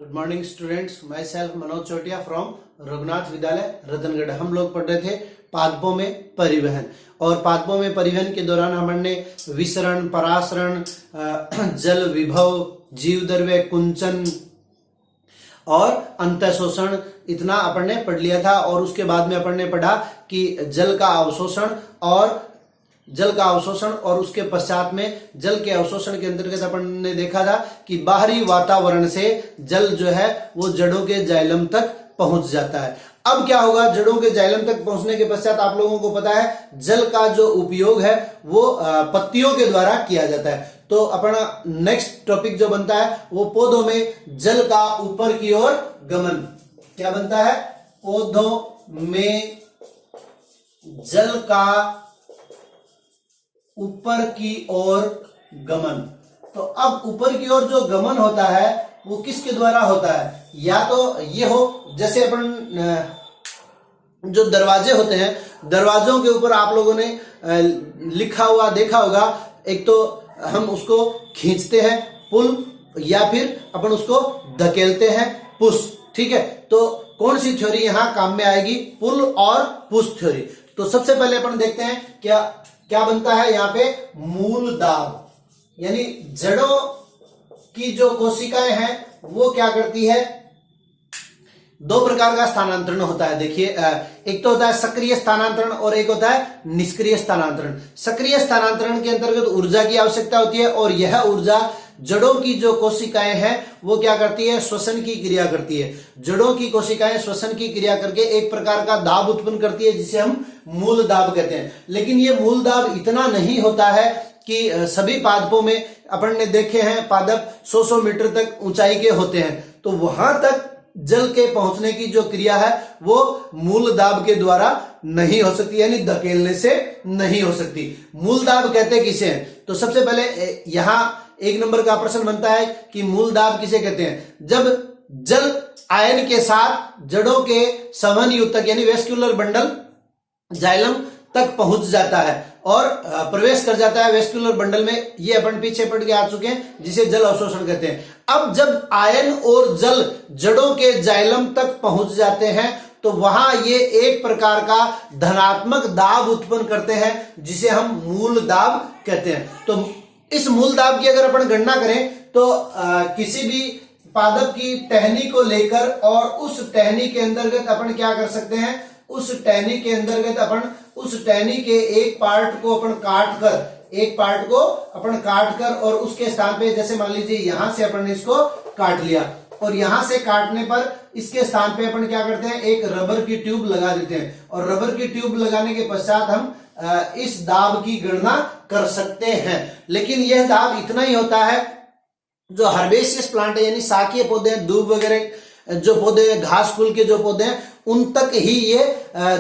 Good morning students, myself Manoj Chautia from Raghunath Vidyalaya Ratangarh. हम लोग पढ़ रहे थे पादपों में परिवहन, और पादपों में परिवहन के दौरान हमने विसरण, परासरण, जल विभव, जीव द्रव्य, कुंचन और अंतःशोषण इतना अपन ने पढ़ लिया था। और उसके बाद में अपन ने पढ़ा कि जल का अवशोषण और उसके पश्चात में जल के अवशोषण के अंतर्गत अपन ने देखा था कि बाहरी वातावरण से जल जो है वो जड़ों के जाइलम तक पहुंच जाता है। अब क्या होगा, जड़ों के जाइलम तक पहुंचने के पश्चात आप लोगों को पता है जल का जो उपयोग है वो पत्तियों के द्वारा किया जाता है। तो अपना नेक्स्ट टॉपिक जो बनता है वो पौधों में जल का ऊपर की ओर गमन। क्या बनता है? पौधों में जल का ऊपर की ओर गमन। तो अब ऊपर की ओर जो गमन होता है वो किसके द्वारा होता है? या तो ये हो, जैसे अपन जो दरवाजे होते हैं, दरवाजों के ऊपर आप लोगों ने लिखा हुआ देखा होगा, एक तो हम उसको खींचते हैं पुल, या फिर अपन उसको धकेलते हैं पुश। ठीक है, तो कौन सी थ्योरी यहां काम में आएगी? पुल और पुश थ्योरी। तो सबसे पहले अपन देखते हैं क्या बनता है यहाँ पे? मूल दाब, यानी जड़ों की जो कोशिकाएं हैं वो क्या करती है? दो प्रकार का स्थानांतरण होता है। देखिए, एक तो होता है सक्रिय स्थानांतरण और एक होता है निष्क्रिय स्थानांतरण। सक्रिय स्थानांतरण के अंतर्गत ऊर्जा की आवश्यकता होती है, और यह ऊर्जा जड़ों की जो कोशिकाएं हैं वो क्या करती है? श्वसन की क्रिया करती है। जड़ों की कोशिकाएं श्वसन की क्रिया करके एक प्रकार का दाब उत्पन्न करती है जिसे हम मूल दाब कहते हैं। लेकिन ये मूल दाब इतना नहीं होता है कि सभी पादपों में अपन ने देखे हैं पादप 100-100 मीटर तक ऊंचाई के होते हैं, तो वहां तक जल के पहुंचने की जो क्रिया है वो मूल दाब के द्वारा नहीं हो सकती, यानी धकेलने से नहीं हो सकती। मूल दाब कहते किसे हैं? तो सबसे पहले यहां एक नंबर का प्रश्न बनता है कि मूल दाब किसे कहते हैं? जब जल आयन के साथ जड़ों के संवहन युक्त तक, यानी वेस्क्यूलर बंडल जाइलम तक पहुंच जाता है और प्रवेश कर जाता है वेस्क्यूलर बंडल में। ये अपन पीछे पढ़ के आ चुके हैं, जिसे जल अवशोषण कहते हैं। अब जब आयन और जल जड़ों के जाइलम तक पहुंच जाते हैं तो वहां ये एक प्रकार का धनात्मक दाब उत्पन्न करते हैं जिसे हम मूल दाब कहते हैं। तो इस मूल दाब की अगर अपन गणना करें तो किसी भी पादप की टहनी को लेकर और उस टहनी के अंतर्गत अपन क्या कर सकते हैं? उस टहनी के अंतर्गत अपन उस टहनी के एक पार्ट को अपन काट कर और उसके स्थान पे, जैसे मान लीजिए यहां से अपन ने इसको काट लिया और यहां से काटने पर इसके स्थान पे अपन क्या करते हैं? एक रबर की ट्यूब लगा देते हैं, और रबर की ट्यूब लगाने के पश्चात हम इस दाब की गणना कर सकते हैं। लेकिन यह दाब इतना ही होता है जो हर्बेशियस प्लांट है, यानी शाकीय पौधे, दूब वगैरह जो पौधे, घास फूल के जो पौधे हैं, उन तक ही ये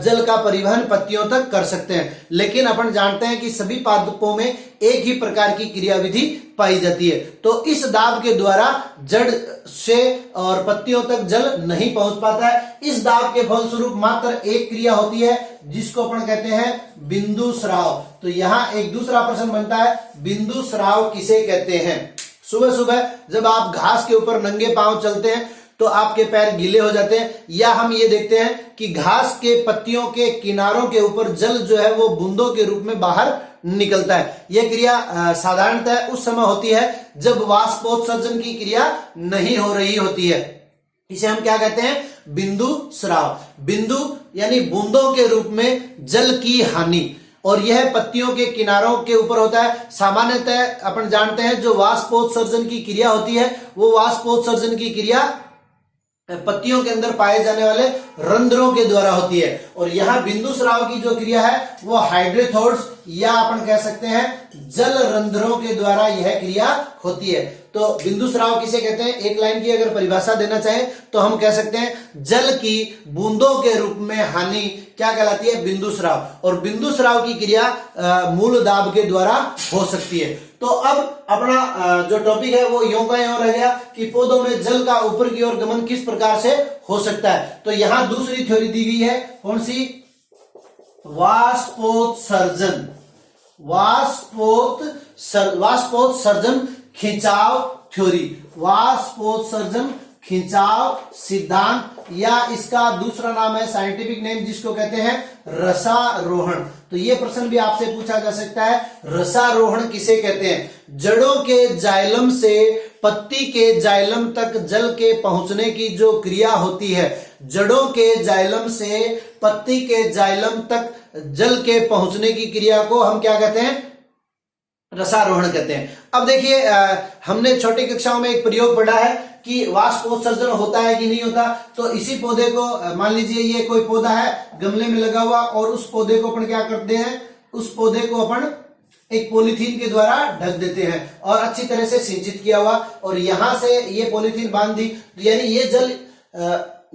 जल का परिवहन पत्तियों तक कर सकते हैं। लेकिन अपन जानते हैं कि सभी पादपों में एक ही प्रकार की क्रियाविधि पाई जाती है, तो इस दाब के द्वारा जड़ से और पत्तियों तक जल नहीं पहुंच पाता है। इस दाब के फलस्वरूप मात्र एक क्रिया होती है जिसको अपन कहते हैं बिंदु स्राव। तो यहाँ एक दूसरा प्रश्न बनता है, बिंदु स्राव किसे कहते हैं? सुबह सुबह जब आप घास के ऊपर नंगे पांव चलते हैं तो आपके पैर गीले हो जाते हैं, या हम ये देखते हैं कि घास के पत्तियों के किनारों के ऊपर जल जो है वो बूंदों के रूप में बाहर निकलता है। यह क्रिया साधारणतः उस समय होती है जब वाष्पोत्सर्जन की क्रिया नहीं हो रही होती है। इसे हम क्या कहते हैं? बिंदु स्राव। बिंदु यानी बूंदों के रूप में जल की हानि, और यह पत्तियों के किनारों के ऊपर होता है। सामान्यतः अपन जानते हैं जो वाष्पोत्सर्जन की क्रिया होती है वो वाष्पोत्सर्जन की क्रिया पत्तियों के अंदर पाए जाने वाले रंध्रों के द्वारा होती है, और यहां बिंदु स्राव की जो क्रिया है वो हाइड्रोथोड्स या अपन कह सकते हैं जल रंध्रों के द्वारा यह क्रिया होती है। तो बिंदु स्राव किसे कहते हैं? एक लाइन की अगर परिभाषा देना चाहे तो हम कह सकते हैं जल की बूंदों के रूप में हानि क्या कहलाती है? बिंदु स्राव। और बिंदु स्राव की क्रिया मूल दाब के द्वारा हो सकती है। तो अब अपना जो टॉपिक है वो यों का यों रह गया कि पौधों में जल का ऊपर की ओर गमन किस प्रकार से हो सकता है। तो यहां दूसरी थ्योरी दी गई है, कौन सी? वाष्पोत्सर्जन। वाष्पोत्सर्जन खिंचाव थ्योरी। वाष्पोत्सर्जन खिंचाव सिद्धांत, या इसका दूसरा नाम है साइंटिफिक नेम जिसको कहते हैं रसारोहण। तो ये प्रश्न भी आपसे पूछा जा सकता है, रसारोहण किसे कहते हैं? जड़ों के जाइलम से पत्ती के जाइलम तक जल के पहुंचने की जो क्रिया होती है, जड़ों के जाइलम से पत्ती के जाइलम तक जल के पहुंचने की क्रिया को हम क्या कहते हैं? रसारोहण कहते हैं। अब देखिए, हमने छोटी कक्षाओं में एक प्रयोग पढ़ा है कि वाष्पोत्सर्जन होता है कि नहीं होता। तो इसी पौधे को मान लीजिए ये कोई पौधा है गमले में लगा हुआ, और उस पौधे को अपन क्या करते हैं, उस पौधे को अपन एक पॉलीथीन के द्वारा ढक देते हैं और अच्छी तरह से सिंचित किया हुआ, और यहां से ये पॉलीथीन बांध दी, तो यानी ये जल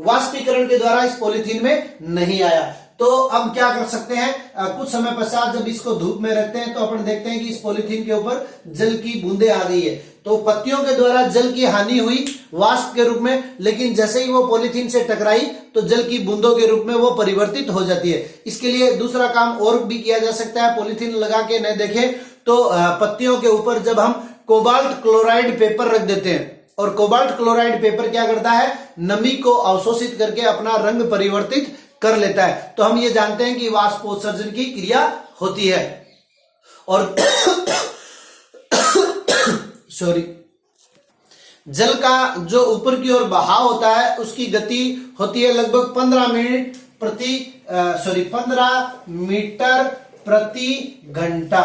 वाष्पीकरण के द्वारा इस पॉलीथीन में नहीं आया। तो अब क्या कर सकते हैं, कुछ समय पश्चात जब इसको धूप में रखते हैं तो अपन देखते हैं कि इस पॉलीथीन के ऊपर जल की बूंदें आ गई है। तो पत्तियों के द्वारा जल की हानि हुई वाष्प के रूप में, लेकिन जैसे ही वो पॉलीथीन से टकराई तो जल की बूंदों के रूप में वो परिवर्तित हो जाती है। इसके लिए दूसरा काम और भी किया जा सकता है, पॉलीथीन लगा के न देखें तो पत्तियों के ऊपर जब हम कोबाल्ट क्लोराइड पेपर रख देते हैं, और कोबाल्ट क्लोराइड पेपर क्या करता है, नमी को अवशोषित करके अपना रंग परिवर्तित कर लेता है, तो हम ये जानते हैं कि वाष्पोत्सर्जन की क्रिया होती है। और सॉरी, जल का जो ऊपर की ओर बहाव होता है उसकी गति होती है लगभग 15 मीटर प्रति घंटा।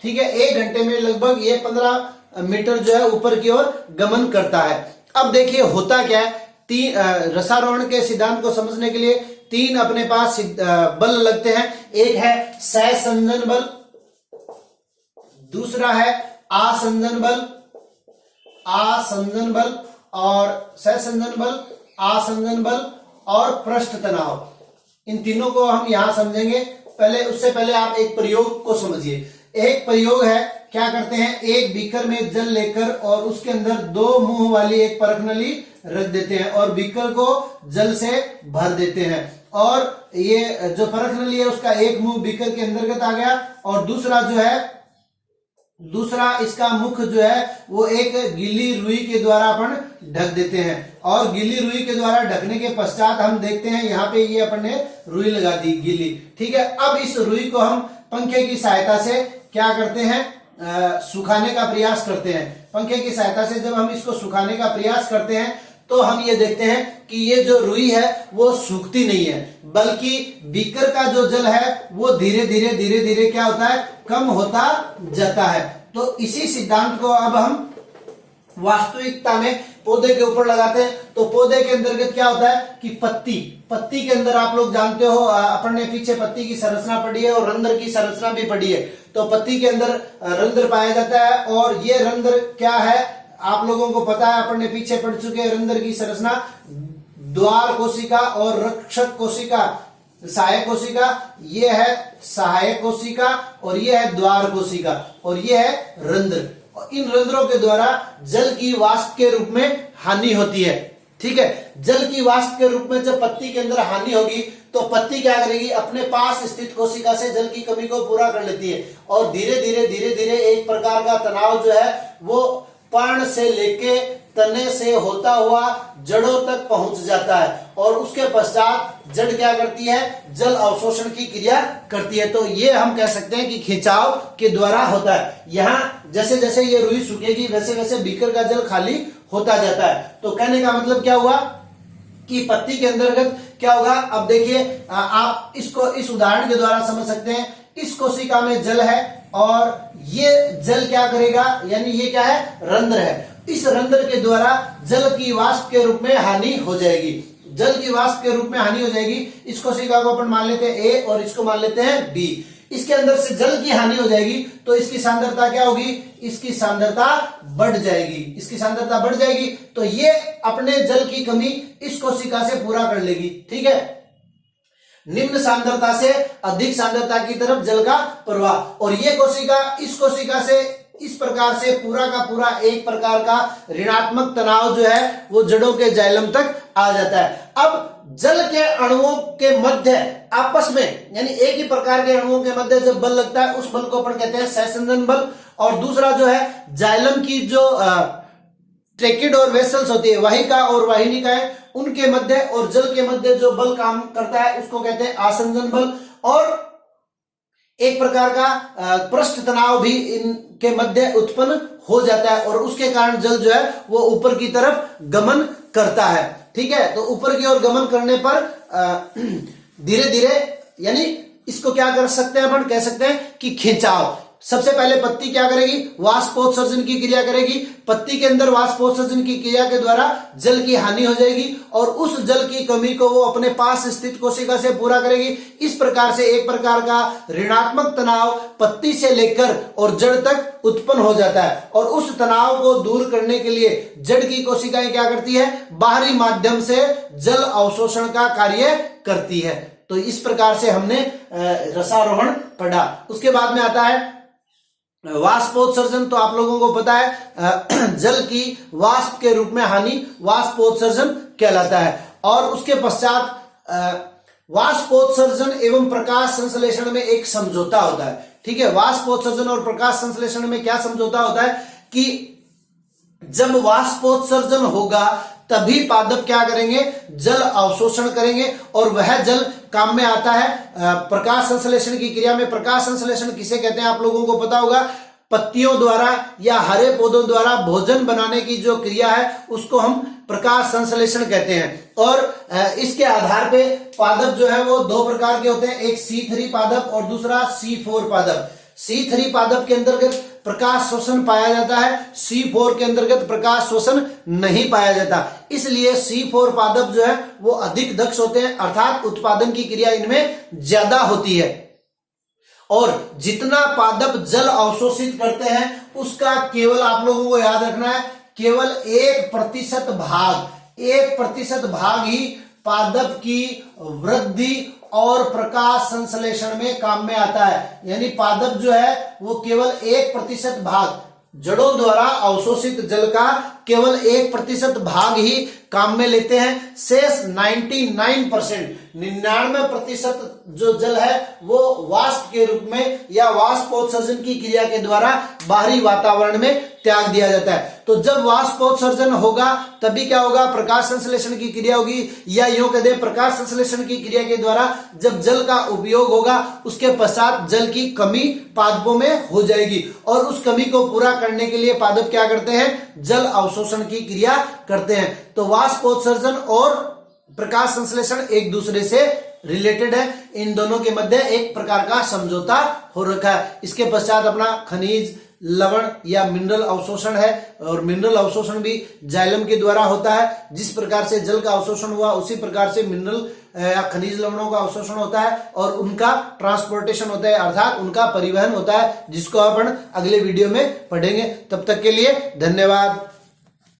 ठीक है, 1 घंटे में लगभग ये 15 मीटर जो है ऊपर की ओर गमन करता है। अब देखिए होता क्या है, रसारोहण के सिद्धांत को समझने के लिए 3 अपने पास बल लगते हैं। एक है सहसंजन बल, दूसरा है आसंजन बल, और सहसंजन बल, आसंजन बल और पृष्ठ तनाव। इन तीनों को हम यहां समझेंगे। उससे पहले आप एक प्रयोग को समझिए। एक प्रयोग है, क्या करते हैं, एक बीकर में जल लेकर और उसके अंदर 2 मुंह वाली एक परख नली रख देते हैं और बीकर को जल से भर देते हैं, और ये जो परख नली है उसका एक मुंह बीकर के अंतर्गत आ गया, और दूसरा इसका मुख जो है वो एक गीली रुई के द्वारा अपन ढक देते हैं, और गीली रुई के द्वारा ढकने के पश्चात हम देखते हैं यहाँ पे ये अपन ने रुई लगा दी गीली। ठीक है, अब इस रुई को हम पंखे की सहायता से क्या करते हैं, सुखाने का प्रयास करते हैं। पंखे की सहायता से जब हम इसको सुखाने का प्रयास करते हैं तो हम ये देखते हैं कि ये जो रुई है वो सूखती नहीं है, बल्कि बीकर का जो जल है वो धीरे धीरे क्या होता है, कम होता जाता है। तो इसी सिद्धांत को अब हम वास्तविकता में पौधे के ऊपर लगाते हैं। तो पौधे के अंतर्गत क्या होता है कि पत्ती के अंदर आप लोग जानते हो, अपन ने पीछे पत्ती की संरचना पढ़ी है और रंध्र की संरचना भी पढ़ी है। तो पत्ती के अंदर रंध्र पाया जाता है, और ये रंध्र क्या है आप लोगों को पता है, अपन ने पीछे पढ़ चुके हैं रंध्र की संरचना, द्वार कोशिका और रक्षक कोशिका, सहायक कोशिका, ये है सहायक कोशिका और ये है द्वार कोशिका, और ये है रंध्र। इन रंध्रों के द्वारा जल की वाष्प के रूप में हानि होती है। ठीक है, जल की वाष्प के रूप में जब पत्ती के अंदर हानि होगी तो पत्ती क्या करेगी, अपने पास स्थित कोशिका से जल की कमी को पूरा कर लेती है, और धीरे धीरे एक प्रकार का तनाव जो है वो पर्ण से लेके तने से होता हुआ जड़ों तक पहुंच जाता है, और उसके पश्चात जड़ क्या करती है, जल अवशोषण की क्रिया करती है। तो ये हम कह सकते हैं कि खिंचाव के द्वारा होता है। यहाँ जैसे जैसे ये रुई सूखेगी वैसे वैसे बीकर का जल खाली होता जाता है। तो कहने का मतलब क्या हुआ कि पत्ती के अंतर्गत क्या होगा, अब देखिए आप इसको इस उदाहरण के द्वारा समझ सकते हैं। इस कोशिका में जल है और ये जल क्या करेगा, यानी ये क्या है, रंध्र है। इस रंध्र के द्वारा जल की वाष्प के रूप में हानि हो जाएगी, जल की वाष्प के रूप में हानि हो जाएगी। इस कोशिका को अपन मान लेते हैं ए और इसको मान लेते हैं बी। इसके अंदर से जल की हानि हो जाएगी तो इसकी सांद्रता क्या होगी, इसकी सांद्रता बढ़ जाएगी, इसकी सांद्रता बढ़ जाएगी। तो ये अपने जल की कमी इस कोशिका से पूरा कर लेगी। ठीक है, निम्न सांद्रता से अधिक सांद्रता की तरफ जल का प्रवाह, और ये कोशिका इस कोशिका से इस प्रकार से पूरा का पूरा एक प्रकार का ऋणात्मक तनाव जो है वो जड़ों के जाइलम तक आ जाता है। अब जल के अणुओं के मध्य आपस में, यानी एक ही प्रकार के अणुओं के मध्य जब बल लगता है उस बल को अपन कहते हैं सहसंजन बल, और दूसरा जो है जाइलम की जो ट्रैकिड और वेसल्स होती है, वाहिका और वाहिनिकाएं, उनके मध्य और जल के मध्य जो बल काम करता है उसको कहते हैं आसंजन बल। और एक प्रकार का पृष्ठ तनाव भी इनके मध्य उत्पन्न हो जाता है और उसके कारण जल जो है वो ऊपर की तरफ गमन करता है। ठीक है, तो ऊपर की ओर गमन करने पर धीरे धीरे, यानी इसको क्या कर सकते हैं, अपन कह सकते हैं कि खिंचाव। सबसे पहले पत्ती क्या करेगी, वाष्पोत्सर्जन की क्रिया करेगी। पत्ती के अंदर वाष्पोत्सर्जन की क्रिया के द्वारा जल की हानि हो जाएगी और उस जल की कमी को वो अपने पास स्थित कोशिका से पूरा करेगी। इस प्रकार से एक प्रकार का ऋणात्मक तनाव पत्ती से लेकर और जड़ तक उत्पन्न हो जाता है और उस तनाव को दूर करने के लिए जड़ की कोशिकाएं क्या करती है, बाहरी माध्यम से जल अवशोषण का कार्य करती है। तो इस प्रकार से हमने रसारोहण पढ़ा। उसके बाद में आता है वाष्पोत्सर्जन। तो आप लोगों को पता है जल की वाष्प के रूप में हानि वाष्पोत्सर्जन कहलाता है। और उसके पश्चात वाष्पोत्सर्जन एवं प्रकाश संश्लेषण में एक समझौता होता है। ठीक है, वाष्पोत्सर्जन और प्रकाश संश्लेषण में क्या समझौता होता है कि जब वाष्पोत्सर्जन होगा तभी पादप क्या करेंगे, जल अवशोषण करेंगे और वह जल काम में आता है प्रकाश संश्लेषण की क्रिया में। प्रकाश संश्लेषण किसे कहते हैं आप लोगों को पता होगा, पत्तियों द्वारा या हरे पौधों द्वारा भोजन बनाने की जो क्रिया है उसको हम प्रकाश संश्लेषण कहते हैं। और इसके आधार पे पादप जो है वो दो प्रकार के होते हैं, एक C3 पादप और दूसरा C4 पादप। C3 पादप के अंतर्गत प्रकाश शोषण पाया जाता है, C4 के अंतर्गत प्रकाश शोषण नहीं पाया जाता। इसलिए C4 पादप जो है वो अधिक दक्ष होते हैं, अर्थात उत्पादन की क्रिया इनमें ज्यादा होती है। और जितना पादप जल अवशोषित करते हैं उसका केवल आप लोगों को याद रखना है, केवल 1% भाग ही पादप की वृद्धि और प्रकाश संश्लेषण में काम में आता है। यानी पादप जो है वो केवल 1% भाग, जड़ों द्वारा अवशोषित जल का केवल 1% भाग ही काम में लेते हैं। शेष 99% जो जल है वो वाष्प के रूप में या वाष्पोत्सर्जन की क्रिया के द्वारा बाहरी वातावरण में त्याग दिया जाता है। तो जब वाष्पोत्सर्जन होगा तभी क्या होगा, प्रकाश संश्लेषण की क्रिया होगी, या यूं कह दें प्रकाश संश्लेषण की क्रिया के द्वारा जब जल का उपयोग होगा उसके पश्चात जल की कमी पादपों में हो जाएगी और उस कमी को पूरा करने के लिए पादप क्या करते हैं, जल अवशोषण की क्रिया करते हैं। तो वाष्पोत्सर्जन और प्रकाश संश्लेषण एक दूसरे से रिलेटेड है, इन दोनों के मध्य एक प्रकार का समझौता हो रखा है। इसके पश्चात अपना खनिज, लवण या मिनरल अवशोषण है और मिनरल अवशोषण भी जाइलम के द्वारा होता है। जिस प्रकार से जल का अवशोषण हुआ उसी प्रकार से मिनरल या खनिज लवणों का अवशोषण होता है और उनका ट्रांसपोर्टेशन होता है, अर्थात उनका परिवहन होता है, जिसको अपन अगले वीडियो में पढ़ेंगे। तब तक के लिए धन्यवाद।